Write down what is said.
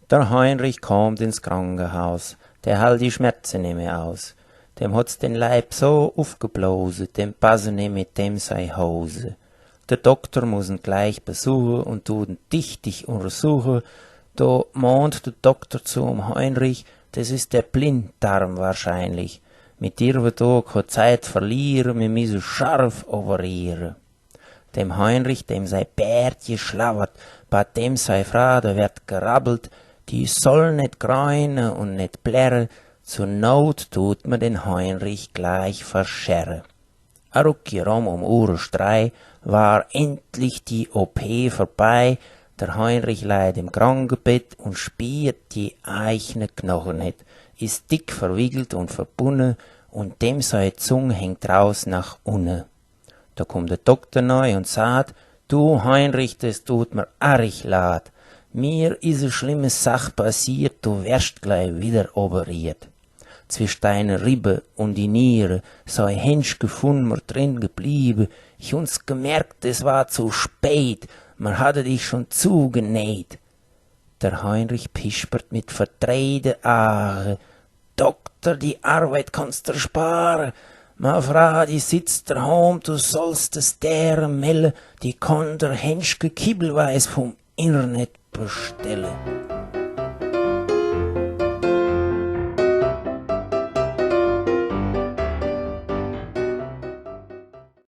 Der Heinrich kommt ins Krankenhaus, der hält die Schmerzen nicht mehr aus. Dem hat's den Leib so aufgeblasen, dem passen nicht mit dem sei Hose. Der Doktor muss ihn gleich besuchen und tut ihn dichtig untersuchen. Da mahnt der Doktor zum Heinrich, das ist der Blinddarm wahrscheinlich. Mit dir wird da keine Zeit verlieren, wir müssen scharf operieren. Dem Heinrich, dem sei Bärtje schlawert, bei dem sei Frau, da wird gerabbelt, die soll nicht greinen und nicht blärren, zur Not tut man den Heinrich gleich verscherren. A rucki rum um Uhr 3 war endlich die OP vorbei, der Heinrich leidet im Krankenbett und spielt die eigene Knochen nicht, ist dick verwickelt und verbunden und dem seine Zunge hängt raus nach unten. Da kommt der Doktor neu und sagt, du Heinrich, das tut mir arg leid. Mir is a schlimme Sach passiert, du wärst gleich wieder operiert. Zwischen deine Rippe und die Niere, so ein Hensch gefunden, mir drin geblieben. Ich uns gemerkt, es war zu spät, man hatte dich schon zugenäht. Der Heinrich pispert mit verdrehte Augen. Doktor, die Arbeit kannst du sparen. Ma Frau, die sitzt daheim, du sollst es der melle, die kann der Henschke Kibbelweis vom Internet bestellen.